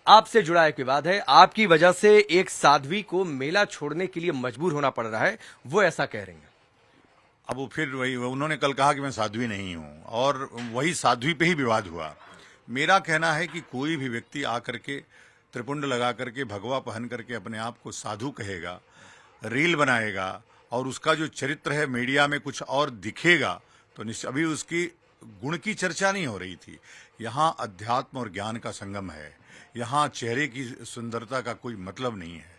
आपसे जुड़ा एक विवाद है। आपकी वजह से एक साध्वी को मेला छोड़ने के लिए मजबूर होना पड़ रहा है, वो ऐसा कह रही हैं। अब वो फिर वही उन्होंने कल कहा कि मैं साध्वी नहीं हूं और वही साध्वी पे ही विवाद हुआ। मेरा कहना है कि कोई भी व्यक्ति आकर के त्रिपुंड लगा करके भगवा पहन करके अपने आप को साधु कहेगा, रील बनाएगा और उसका जो चरित्र है मीडिया में कुछ और दिखेगा तो निश्चित। अभी उसकी गुण की चर्चा नहीं हो रही थी। यहाँ अध्यात्म और ज्ञान का संगम है। यहाँ चेहरे की सुंदरता का कोई मतलब नहीं है।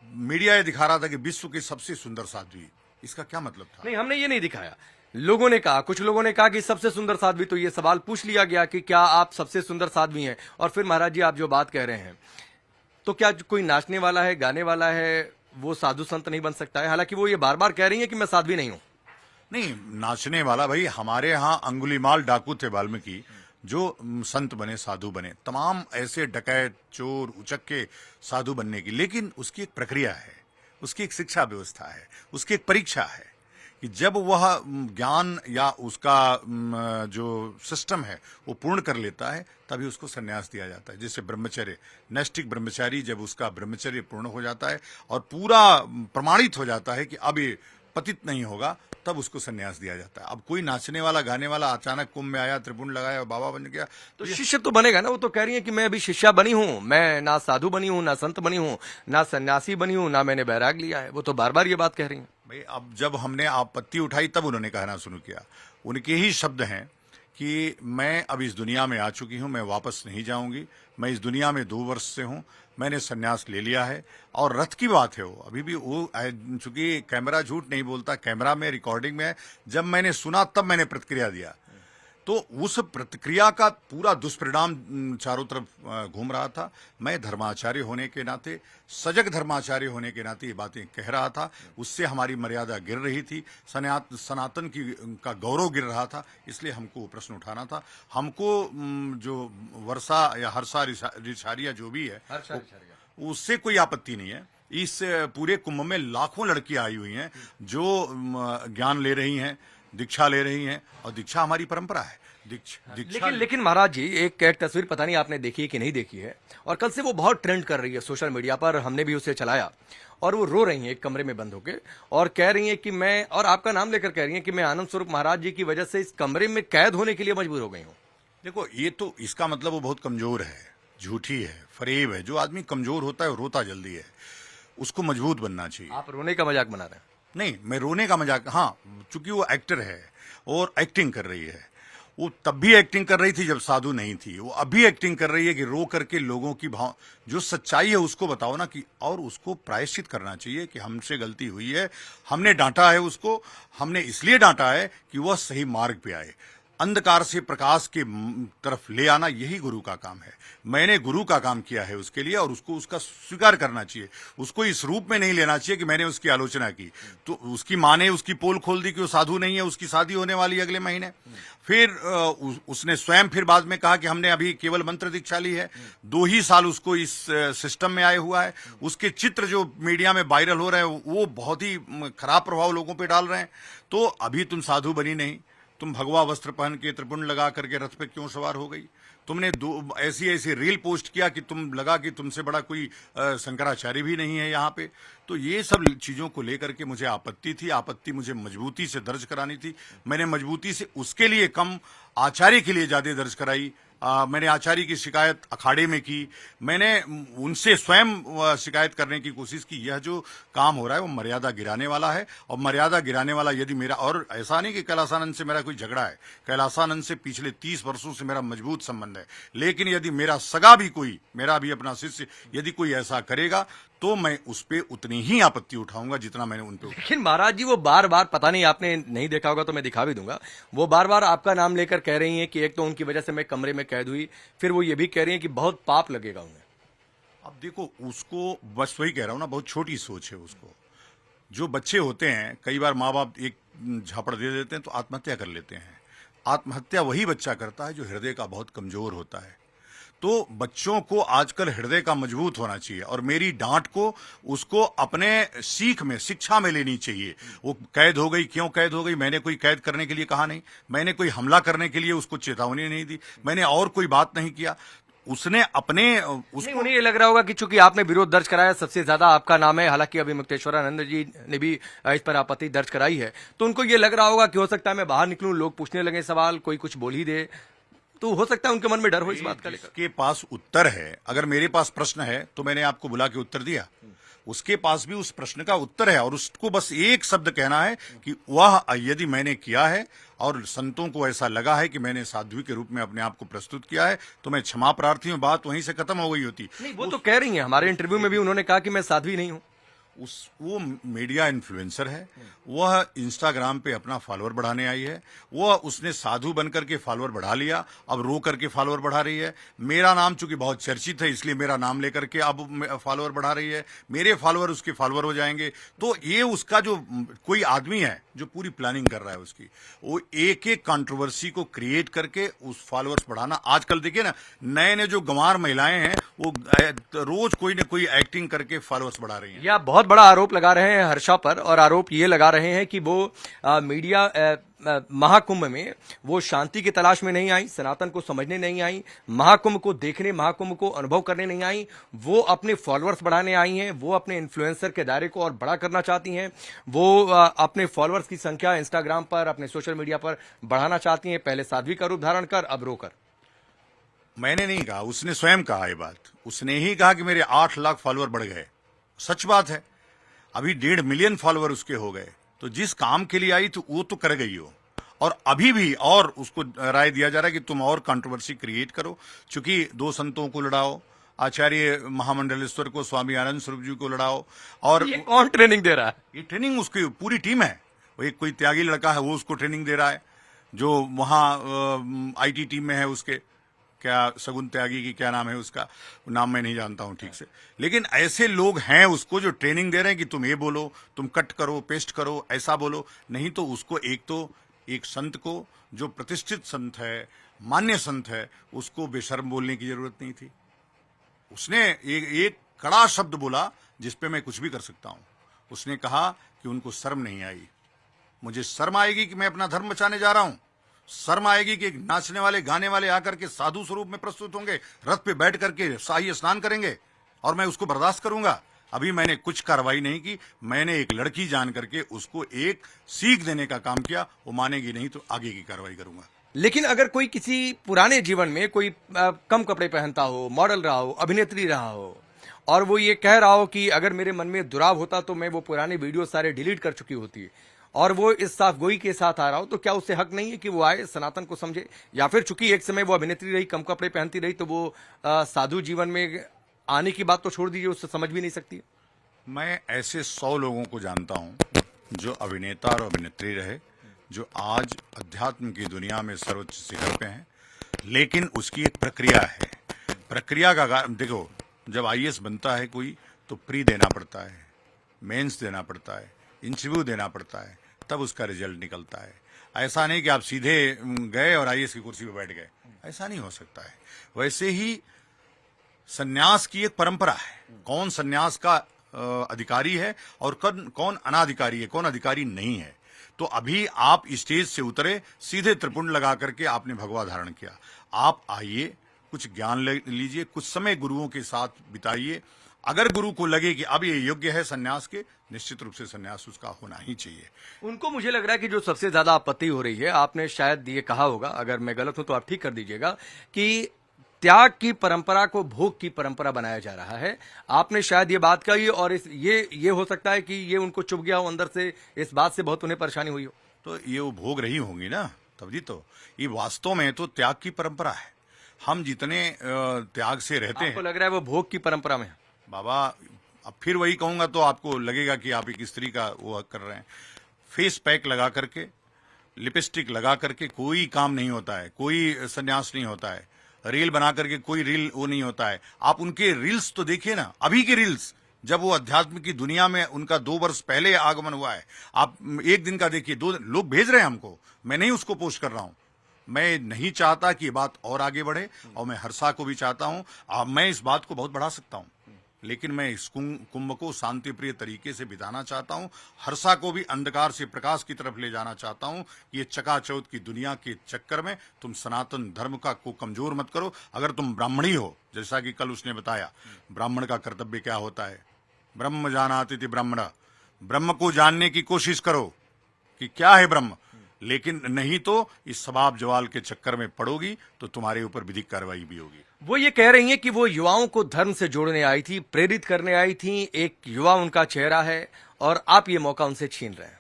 मीडिया ये दिखा रहा था कि विश्व की सबसे सुंदर साध्वी, इसका क्या मतलब था? नहीं, हमने ये नहीं दिखाया। लोगों ने कहा, कुछ लोगों ने कहा कि सबसे सुंदर साध्वी, तो ये सवाल पूछ लिया गया कि क्या आप सबसे सुंदर साध्वी हैं? और फिर महाराज जी आप जो बात कह रहे हैं, तो क्या कोई नाचने वाला है, गाने वाला है, वो साधु संत नहीं बन सकता है? हालांकि वो ये बार बार कह रही है कि मैं साध्वी नहीं हूं। नहीं, नाचने वाला भाई, हमारे यहाँ अंगुलीमाल डाकू थे वाल्मीकि, जो संत बने, साधु बने। तमाम ऐसे डकैत, चोर, उचक्के साधु बनने की, लेकिन उसकी एक प्रक्रिया है, उसकी एक शिक्षा व्यवस्था है, उसकी एक परीक्षा है कि जब वह ज्ञान या उसका जो सिस्टम है वो पूर्ण कर लेता है तभी उसको संन्यास दिया जाता है। जैसे ब्रह्मचर्य, नैष्ठिक ब्रह्मचारी जब उसका ब्रह्मचर्य पूर्ण हो जाता है और पूरा प्रमाणित हो जाता है कि अब ये पतित नहीं होगा, तब उसको संन्यास दिया जाता है। अब कोई नाचने वाला, गाने वाला अचानक कुंभ में आया, त्रिपुंड लगाया और बाबा बन गया तो शिष्य तो बनेगा ना। वो तो कह रही है कि मैं अभी शिष्या बनी हूं, मैं ना साधु बनी हूं, ना संत बनी हूं, ना सन्यासी बनी हूं, ना मैंने बैराग लिया है। वो तो बार बार ये बात कह रही है। भाई, अब जब हमने आपत्ति उठाई तब उन्होंने कहना शुरू किया। उनके ही शब्द हैं कि मैं अब इस दुनिया में आ चुकी हूं, मैं वापस नहीं जाऊंगी। मैं इस दुनिया में 2 वर्ष से हूं, मैंने संन्यास ले लिया है। और रथ की बात है, वो अभी भी वो, चूंकि कैमरा झूठ नहीं बोलता, कैमरा में रिकॉर्डिंग में है। जब मैंने सुना तब मैंने प्रतिक्रिया दिया, तो उस प्रतिक्रिया का पूरा दुष्परिणाम चारों तरफ घूम रहा था। मैं धर्माचार्य होने के नाते, सजग धर्माचार्य होने के नाते ये बातें कह रहा था। उससे हमारी मर्यादा गिर रही थी, सनातन की का गौरव गिर रहा था। इसलिए हमको प्रश्न उठाना था। हमको जो वर्षा या हर्षा रिछारिया जो भी है, उससे कोई आपत्ति नहीं है। इस पूरे कुंभ में लाखों लड़कियां आई हुई हैं जो ज्ञान ले रही हैं, दीक्षा ले रही हैं, और दीक्षा हमारी परंपरा है। लेकिन महाराज जी, एक तस्वीर पता नहीं आपने देखी है कि नहीं देखी है, और कल से वो बहुत ट्रेंड कर रही है सोशल मीडिया पर, हमने भी उसे चलाया, और वो रो रही हैं एक कमरे में बंद होके और कह रही हैं कि मैं, और आपका नाम लेकर कह रही हैं कि मैं आनंद स्वरूप महाराज जी की वजह से इस कमरे में कैद होने के लिए मजबूर हो गई हूँ। देखो, ये तो इसका मतलब वो बहुत कमजोर है, झूठी है, फरेब है। जो आदमी कमजोर होता है वो रोता जल्दी है, उसको मजबूत बनना चाहिए। आप रोने का मजाक बना रहे हैं? नहीं, मैं रोने का मजाक, हाँ, चूंकि वो एक्टर है और एक्टिंग कर रही है। वो तब भी एक्टिंग कर रही थी जब साधु नहीं थी, वो अभी एक्टिंग कर रही है कि रो करके लोगों की भाव, जो सच्चाई है उसको बताओ ना, कि और उसको प्रायश्चित करना चाहिए कि हमसे गलती हुई है, हमने डांटा है उसको, हमने इसलिए डांटा है कि वह सही मार्ग पे आए। अंधकार से प्रकाश के तरफ ले आना, यही गुरु का काम है। मैंने गुरु का काम किया है उसके लिए, और उसको उसका स्वीकार करना चाहिए। उसको इस रूप में नहीं लेना चाहिए कि मैंने उसकी आलोचना की। तो उसकी माँ ने उसकी पोल खोल दी कि वो साधु नहीं है, उसकी शादी होने वाली अगले महीने। फिर उसने स्वयं फिर बाद में कहा कि हमने अभी केवल मंत्र दीक्षा ली है। 2 ही साल उसको इस सिस्टम में आए हुआ है। उसके चित्र जो मीडिया में वायरल हो रहे हैं वो बहुत ही खराब प्रभाव लोगों पर डाल रहे हैं। तो अभी तुम साधु बनी नहीं, तुम भगवा वस्त्र पहन के त्रिपुंड लगा करके रथ पे क्यों सवार हो गई? तुमने ऐसी ऐसी रील पोस्ट किया कि तुम लगा कि तुमसे बड़ा कोई शंकराचार्य भी नहीं है यहाँ पे। तो ये सब चीजों को लेकर के मुझे आपत्ति थी। आपत्ति मुझे मजबूती से दर्ज करानी थी। मैंने मजबूती से उसके लिए कम, आचार्य के लिए ज्यादा दर्ज कराई। मैंने आचार्य की शिकायत अखाड़े में की। मैंने उनसे स्वयं शिकायत करने की कोशिश की। यह जो काम हो रहा है वो मर्यादा गिराने वाला है, और मर्यादा गिराने वाला यदि मेरा, और ऐसा नहीं कि कैलासानंद से मेरा कोई झगड़ा है, कैलासानंद से पिछले 30 वर्षों से मेरा मजबूत संबंध है। लेकिन यदि मेरा सगा भी कोई, मेरा भी अपना शिष्य यदि कोई ऐसा करेगा तो मैं उस पर उतनी ही आपत्ति उठाऊंगा जितना मैंने उन पे। लेकिन महाराज जी, वो बार बार, पता नहीं आपने नहीं देखा होगा तो मैं दिखा भी दूंगा, वो बार बार आपका नाम लेकर कह रही हैं कि एक तो उनकी वजह से मैं कमरे में कैद हुई, फिर वो ये भी कह रही हैं कि बहुत पाप लगेगा उन्हें। अब देखो, उसको बस वही कह रहा हूं ना, बहुत छोटी सोच है उसको। जो बच्चे होते हैं, कई बार माँ बाप एक झापड़ दे देते हैं तो आत्महत्या कर लेते हैं। आत्महत्या वही बच्चा करता है जो हृदय का बहुत कमजोर होता है। तो बच्चों को आजकल हृदय का मजबूत होना चाहिए, और मेरी डांट को उसको अपने सीख में, शिक्षा में लेनी चाहिए। वो कैद हो गई, क्यों कैद हो गई? मैंने कोई कैद करने के लिए कहा नहीं, मैंने कोई हमला करने के लिए उसको चेतावनी नहीं दी, मैंने और कोई बात नहीं किया। उसने अपने नहीं, उन्हें ये लग रहा होगा कि चूंकि आपने विरोध दर्ज कराया, सबसे ज्यादा आपका नाम है, हालांकि अभी मुक्तेश्वरानंद जी ने भी इस पर आपत्ति दर्ज कराई है, तो उनको ये लग रहा होगा कि हो सकता है मैं बाहर निकलूं, लोग पूछने लगे सवाल, कोई कुछ बोल ही दे, तो हो सकता है उनके मन में डर हो इस बात का लेकर। के पास उत्तर है, अगर मेरे पास प्रश्न है तो मैंने आपको बुला के उत्तर दिया, उसके पास भी उस प्रश्न का उत्तर है और उसको बस एक शब्द कहना है कि वह यदि मैंने किया है और संतों को ऐसा लगा है कि मैंने साध्वी के रूप में अपने आप को प्रस्तुत किया है तो मैं क्षमा प्रार्थी हूं, बात वहीं से खत्म हो गई होती। नहीं, वो तो कह रही हैं, हमारे इंटरव्यू में भी उन्होंने कहा कि मैं साध्वी नहीं हूं। वो मीडिया इन्फ्लुएंसर है, वह इंस्टाग्राम पे अपना फॉलोअर बढ़ाने आई है, वह उसने साधु बनकर के फॉलोअर बढ़ा लिया, अब रो करके फॉलोअर बढ़ा रही है। मेरा नाम चूंकि बहुत चर्चित है इसलिए मेरा नाम लेकर के अब फॉलोअर बढ़ा रही है, मेरे फॉलोअर उसके फॉलोअर हो जाएंगे। तो ये उसका जो कोई आदमी है जो पूरी प्लानिंग कर रहा है उसकी, वो एक एक कंट्रोवर्सी को क्रिएट करके उस फॉलोअर्स बढ़ाना। आजकल देखिए ना, नए नए जो गंवार महिलाएं हैं वो रोज कोई न कोई एक्टिंग करके फॉलोअर्स बढ़ा रही हैं। या बहुत बड़ा आरोप लगा रहे हैं हर्षा पर, और आरोप ये लगा रहे हैं कि वो मीडिया महाकुंभ में वो शांति की तलाश में नहीं आई, सनातन को समझने नहीं आई, महाकुंभ को देखने, महाकुंभ को अनुभव करने नहीं आई, वो अपने फॉलोअर्स बढ़ाने आई हैं, वो अपने इन्फ्लुएंसर के दायरे को और बड़ा करना चाहती हैं, वो अपने फॉलोअर्स की संख्या इंस्टाग्राम पर, अपने सोशल मीडिया पर बढ़ाना चाहती हैं। पहले साध्वी का रूप धारण कर, अब रोकर। मैंने नहीं कहा, उसने स्वयं कहा ये बात, उसने ही कहा कि मेरे 8 लाख फॉलोअर बढ़ गए। सच बात है, अभी 1.5 मिलियन फॉलोअर उसके हो गए। तो जिस काम के लिए आई तो वो तो कर गई हो, और अभी भी और उसको राय दिया जा रहा है कि तुम और कंट्रोवर्सी क्रिएट करो, चूंकि 2 संतों को लड़ाओ, आचार्य महामंडलेश्वर को, स्वामी आनंद स्वरूप जी को लड़ाओ। और ये कौन ट्रेनिंग दे रहा है? ये ट्रेनिंग उसकी पूरी टीम है। वो एक कोई त्यागी लड़का है वो उसको ट्रेनिंग दे रहा है, जो वहां आईटी टीम में है उसके, क्या सगुन त्यागी की क्या नाम है उसका, नाम मैं नहीं जानता हूं ठीक से, लेकिन ऐसे लोग हैं उसको जो ट्रेनिंग दे रहे हैं कि तुम ये बोलो, तुम कट करो, पेस्ट करो, ऐसा बोलो। नहीं तो उसको एक संत को, जो प्रतिष्ठित संत है, मान्य संत है, उसको बेशर्म बोलने की जरूरत नहीं थी। उसने एक कड़ा शब्द बोला जिसपे मैं कुछ भी कर सकता हूं। उसने कहा कि उनको शर्म नहीं आई। मुझे शर्म आएगी कि मैं अपना धर्म बचाने जा रहा हूं, शर्म आएगी कि नाचने वाले गाने वाले आकर के साधु स्वरूप में प्रस्तुत होंगे, रथ पे बैठ करके शाही स्नान करेंगे, और मैं उसको बर्दाश्त करूंगा। अभी मैंने कुछ कार्रवाई नहीं की, मैंने एक लड़की जान करके उसको एक सीख देने का काम किया। वो मानेगी नहीं तो आगे की कार्रवाई करूंगा। लेकिन अगर कोई किसी पुराने जीवन में कोई कम कपड़े पहनता हो, मॉडल रहा हो, अभिनेत्री रहा हो, और वो ये कह रहा हो कि अगर मेरे मन में दुराव होता तो मैं वो पुराने वीडियो सारे डिलीट कर चुकी होती, और वो इस साफ गोई के साथ आ रहा हो, तो क्या उससे हक नहीं है कि वो आए, सनातन को समझे? या फिर चूंकि एक समय वो अभिनेत्री रही, कम कपड़े पहनती रही, तो वो साधु जीवन में आने की बात तो छोड़ दीजिए, उससे समझ भी नहीं सकती। मैं ऐसे 100 लोगों को जानता हूं जो अभिनेता और अभिनेत्री रहे, जो आज अध्यात्म की दुनिया में सर्वोच्च शिखर पे हैं, लेकिन उसकी एक प्रक्रिया है। प्रक्रिया का देखो, जब आईएएस बनता है कोई तो प्री देना पड़ता है, मेंस देना पड़ता है, इंटरव्यू देना पड़ता है, तब उसका रिजल्ट निकलता है। ऐसा नहीं कि आप सीधे गए और आईएएस की कुर्सी पर बैठ गए, ऐसा नहीं हो सकता है। वैसे ही सन्यास की एक परंपरा है, कौन सन्यास का अधिकारी है और कौन अनाधिकारी है, कौन अधिकारी नहीं है। तो अभी आप स्टेज से उतरे, सीधे त्रिपुंड लगा करके आपने भगवा धारण किया। आप आइए, कुछ ज्ञान लीजिए, कुछ समय गुरुओं के साथ बिताइए। अगर गुरु को लगे कि अब ये योग्य है सन्यास के, निश्चित रूप से सन्यास उसका होना ही चाहिए। उनको मुझे लग रहा है कि जो सबसे ज्यादा आपत्ति हो रही है, आपने शायद ये कहा होगा, अगर मैं गलत हूं तो आप ठीक कर दीजिएगा, कि त्याग की परंपरा को भोग की परंपरा बनाया जा रहा है। आपने शायद ये बात कही, और ये हो सकता है कि ये उनको चुभ गया हो अंदर से, इस बात से बहुत उन्हें परेशानी हुई हो। तो ये वो भोग रही होंगी ना, तभी तो। ये वास्तव में तो त्याग की परंपरा है। हम जितने त्याग से रहते हैं, आपको लग रहा है वो भोग की परंपरा में? बाबा, अब फिर वही कहूंगा तो आपको लगेगा कि आप एक स्त्री का वो कर रहे हैं। फेस पैक लगा करके, लिपस्टिक लगा करके कोई काम नहीं होता है, कोई सन्यास नहीं होता है। रील बना करके कोई रील वो नहीं होता है। आप उनके रील्स तो देखिए ना, अभी के रील्स, जब वो अध्यात्म की दुनिया में उनका 2 वर्ष पहले आगमन हुआ है। आप एक दिन का देखिए, 2 लोग भेज रहे हैं हमको, मैं नहीं उसको पोस्ट कर रहा हूं। मैं नहीं चाहता कि ये बात और आगे बढ़े, और मैं हर्षा को भी चाहता हूं। मैं इस बात को बहुत बढ़ा सकता हूं। लेकिन मैं इस कुंभ को शांति प्रिय तरीके से बिताना चाहता हूं। हर्षा को भी अंधकार से प्रकाश की तरफ ले जाना चाहता हूं। ये चकाचौंध की दुनिया के चक्कर में तुम सनातन धर्म को कमजोर मत करो। अगर तुम ब्राह्मणी हो, जैसा कि कल उसने बताया, ब्राह्मण का कर्तव्य क्या होता है, ब्रह्म जानाति इति ब्राह्मण, ब्रह्म को जानने की कोशिश करो कि क्या है ब्रह्म। लेकिन नहीं तो इस सवाब जवाल के चक्कर में पड़ोगी तो तुम्हारे ऊपर विधिक कार्रवाई भी होगी। वो ये कह रही हैं कि वो युवाओं को धर्म से जोड़ने आई थी, प्रेरित करने आई थी, एक युवा उनका चेहरा है और आप ये मौका उनसे छीन रहे हैं।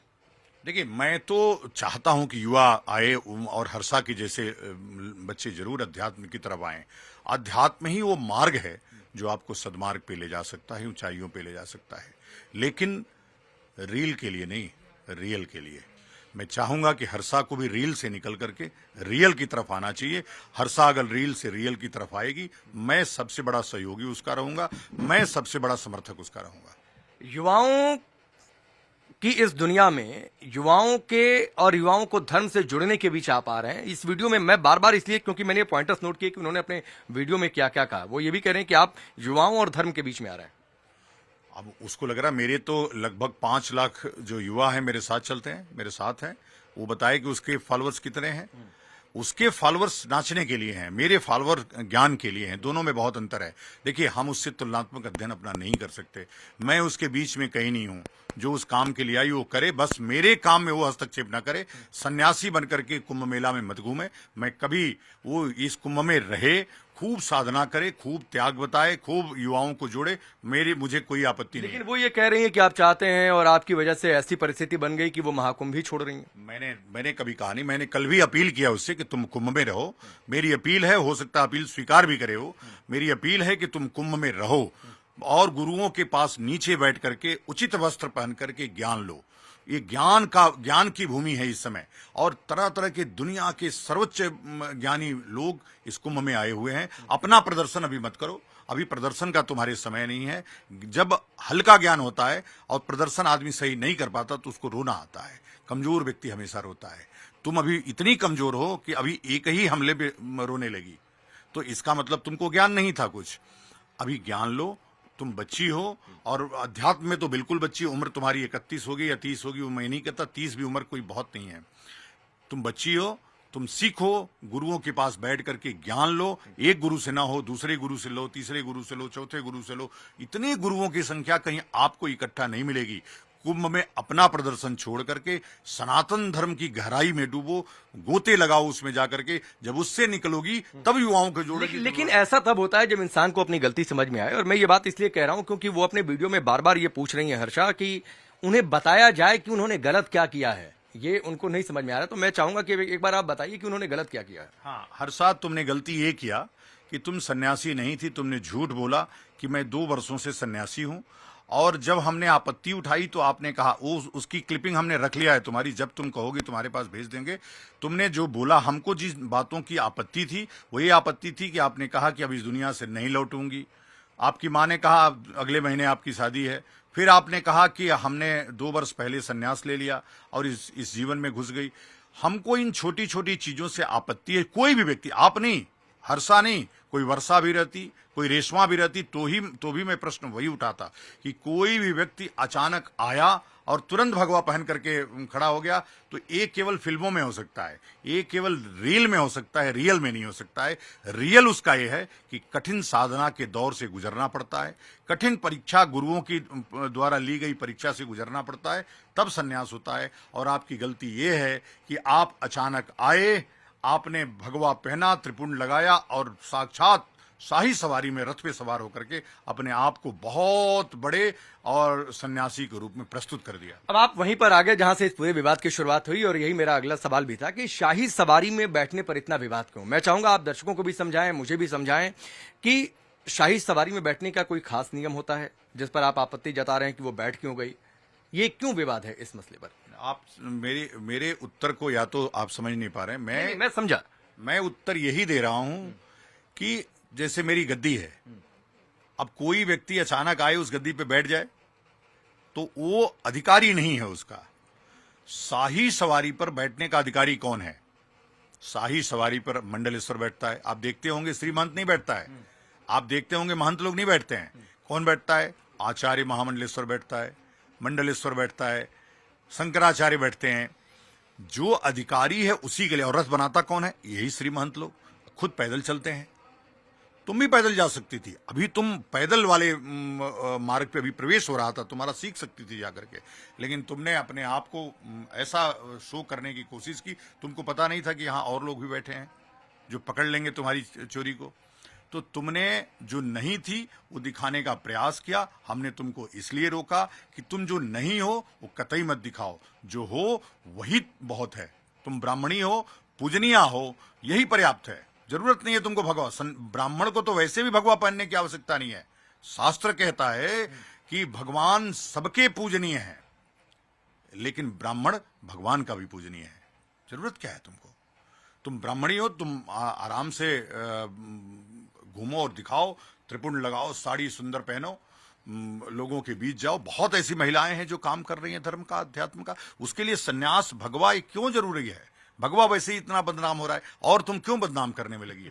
देखिए, मैं तो चाहता हूं कि युवा आए और हर्षा की जैसे बच्चे जरूर अध्यात्म की तरफ आए। अध्यात्म ही वो मार्ग है जो आपको सदमार्ग पे ले जा सकता है, ऊंचाइयों पे ले जा सकता है, लेकिन रील के लिए नहीं, रियल के लिए। मैं चाहूंगा कि हर्षा को भी रील से निकल करके रियल की तरफ आना चाहिए। हर्षा अगर रील से रियल की तरफ आएगी, मैं सबसे बड़ा सहयोगी उसका रहूंगा, मैं सबसे बड़ा समर्थक उसका रहूंगा। युवाओं की इस दुनिया में युवाओं को धर्म से जुड़ने के बीच आप आ रहे हैं। इस वीडियो में मैं बार बार इसलिए क्योंकि मैंने पॉइंटर्स नोट किए कि उन्होंने अपने वीडियो में क्या क्या कहा। वो ये भी कह रहे हैं कि आप युवाओं और धर्म के बीच में आ रहे हैं। अब उसको लग रहा है मेरे तो लगभग 5 लाख जो युवा हैं मेरे साथ चलते हैं, मेरे साथ हैं, वो बताए कि उसके फॉलोअर्स कितने हैं। उसके फॉलोअर्स नाचने के लिए हैं, मेरे फॉलोअर ज्ञान के लिए हैं। दोनों में बहुत अंतर है। देखिए, हम उससे तुलनात्मक अध्ययन अपना नहीं कर सकते। मैं उसके बीच में कहीं नहीं हूं। जो उस काम के लिए आई वो करे, बस मेरे काम में वो हस्तक्षेप ना करे। सन्यासी बनकर के कुंभ मेला में मत घूमे। मैं कभी वो इस कुंभ में रहे, खूब साधना करे, खूब त्याग बताए, खूब युवाओं को जोड़े, मुझे कोई आपत्ति नहीं। लेकिन वो ये कह रही है कि आप चाहते हैं और आपकी वजह से ऐसी परिस्थिति बन गई कि वो महाकुंभ ही छोड़ रही हैं। मैंने कभी कहा नहीं। मैंने कल भी अपील किया उससे कि तुम कुंभ में रहो। मेरी अपील है, हो सकता है अपील स्वीकार भी करे हो। मेरी अपील है कि तुम कुंभ में रहो और गुरुओं के पास नीचे बैठ करके उचित वस्त्र पहन करके ज्ञान लो। ये ज्ञान की भूमि है इस समय, और तरह तरह के दुनिया के सर्वोच्च ज्ञानी लोग इस कुंभ में आए हुए हैं। अपना प्रदर्शन अभी मत करो, अभी प्रदर्शन का तुम्हारे समय नहीं है। जब हल्का ज्ञान होता है और प्रदर्शन आदमी सही नहीं कर पाता तो उसको रोना आता है। कमजोर व्यक्ति हमेशा रोता है। तुम अभी इतनी कमजोर हो कि अभी एक ही हमले पे रोने लगी, तो इसका मतलब तुमको ज्ञान नहीं था कुछ। अभी ज्ञान लो। तुम बच्ची हो, और अध्यात्म में तो बिल्कुल बच्ची। उम्र तुम्हारी 31 होगी या 30 होगी, वो मैं नहीं कहता। 30 भी उम्र कोई बहुत नहीं है। तुम बच्ची हो, तुम सीखो, गुरुओं के पास बैठ करके ज्ञान लो। एक गुरु से ना हो, दूसरे गुरु से लो, तीसरे गुरु से लो, चौथे गुरु से लो। इतने गुरुओं की संख्या कहीं आपको इकट्ठा नहीं मिलेगी। कुंभ में अपना प्रदर्शन छोड़ करके सनातन धर्म की गहराई में डूबो, गोते लगाओ उसमें जाकर के। जब उससे निकलोगी तब युवाओं को जोड़ेगी। लेकिन ऐसा तब होता है जब इंसान को अपनी गलती समझ में आए। और मैं ये बात इसलिए कह रहा हूं क्योंकि वो अपने वीडियो में बार बार ये पूछ रही है हर्षा कि उन्हें बताया जाए कि उन्होंने गलत क्या किया है। ये उनको नहीं समझ में आ रहा। तो मैं चाहूंगा कि एक बार आप बताइए कि उन्होंने गलत क्या किया है। हाँ, हर्षा, तुमने गलती ये किया कि तुम सन्यासी नहीं थी। तुमने झूठ बोला कि मैं 2 वर्षों से सन्यासी हूं, और जब हमने आपत्ति उठाई तो आपने कहा, उसकी क्लिपिंग हमने रख लिया है तुम्हारी, जब तुम कहोगे तुम्हारे पास भेज देंगे। तुमने जो बोला, हमको जिस बातों की आपत्ति थी वो ये आपत्ति थी कि आपने कहा कि अब इस दुनिया से नहीं लौटूंगी। आपकी माँ ने कहा अगले महीने आपकी शादी है। फिर आपने कहा कि हमने 2 वर्ष पहले संन्यास ले लिया और इस जीवन में घुस गई। हमको इन छोटी छोटी चीजों से आपत्ति है। कोई भी व्यक्ति, आप नहीं, हर्षा नहीं, कोई वर्षा भी रहती, कोई रेशमा भी रहती, तो भी मैं प्रश्न वही उठाता कि कोई भी व्यक्ति अचानक आया और तुरंत भगवा पहन करके खड़ा हो गया, तो ये केवल फिल्मों में हो सकता है, ये केवल रील में हो सकता है, रियल में नहीं हो सकता है। रियल उसका ये है कि कठिन साधना के दौर से गुजरना पड़ता है, कठिन परीक्षा, गुरुओं की द्वारा ली गई परीक्षा से गुजरना पड़ता है, तब संन्यास होता है। और आपकी गलती ये है कि आप अचानक आए, आपने भगवा पहना, त्रिपुंड लगाया और साक्षात शाही सवारी में रथ पे सवार होकर के अपने आप को बहुत बड़े और सन्यासी के रूप में प्रस्तुत कर दिया। अब आप वहीं पर आ गए जहां से इस पूरे विवाद की शुरुआत हुई, और यही मेरा अगला सवाल भी था कि शाही सवारी में बैठने पर इतना विवाद क्यों। मैं चाहूंगा आप दर्शकों को भी समझाएं, मुझे भी समझाएं कि शाही सवारी में बैठने का कोई खास नियम होता है जिस पर आप आपत्ति जता रहे हैं कि वो बैठ क्यों गई। ये क्यों विवाद है इस मसले पर? आप मेरे उत्तर को या तो आप समझ नहीं पा रहे हैं। मैं समझा। मैं उत्तर यही दे रहा हूं कि जैसे मेरी गद्दी है, अब कोई व्यक्ति अचानक आए उस गद्दी पे बैठ जाए तो वो अधिकारी नहीं है उसका। शाही सवारी पर बैठने का अधिकारी कौन है? शाही सवारी पर मंडलेश्वर बैठता है। आप देखते होंगे श्रीमंत नहीं बैठता है, आप देखते होंगे महंत लोग नहीं बैठते हैं। कौन बैठता है? आचार्य महामंडलेश्वर बैठता है, मंडलेश्वर बैठता है, शंकराचार्य बैठते हैं। जो अधिकारी है उसी के लिए। और रथ बनाता कौन है? यही श्री महंत लोग खुद पैदल चलते हैं। तुम भी पैदल जा सकती थी, अभी तुम पैदल वाले मार्ग पे अभी प्रवेश हो रहा था, तुम्हारा सीख सकती थी जाकर के, लेकिन तुमने अपने आप को ऐसा शो करने की कोशिश की। तुमको पता नहीं था कि यहाँ और लोग भी बैठे हैं जो पकड़ लेंगे तुम्हारी चोरी को। तो तुमने जो नहीं थी वो दिखाने का प्रयास किया। हमने तुमको इसलिए रोका कि तुम जो नहीं हो वो कतई मत दिखाओ, जो हो वही बहुत है। तुम ब्राह्मणी हो, पूजनीया हो, यही पर्याप्त है। जरूरत नहीं है तुमको भगवा। ब्राह्मण को तो वैसे भी भगवा पहनने की आवश्यकता नहीं है। शास्त्र कहता है कि भगवान सबके पूजनीय है, लेकिन ब्राह्मण भगवान का भी पूजनीय है। जरूरत क्या है तुमको? तुम ब्राह्मणी हो, तुम आराम से घूमो और दिखाओ, त्रिपुंड लगाओ, साड़ी सुंदर पहनो, लोगों के बीच जाओ। बहुत ऐसी महिलाएं हैं जो काम कर रही हैं धर्म का, अध्यात्म का। उसके लिए सन्यास, भगवा ये क्यों जरूरी है? भगवा वैसे ही इतना बदनाम हो रहा है, और तुम क्यों बदनाम करने में लगी हो?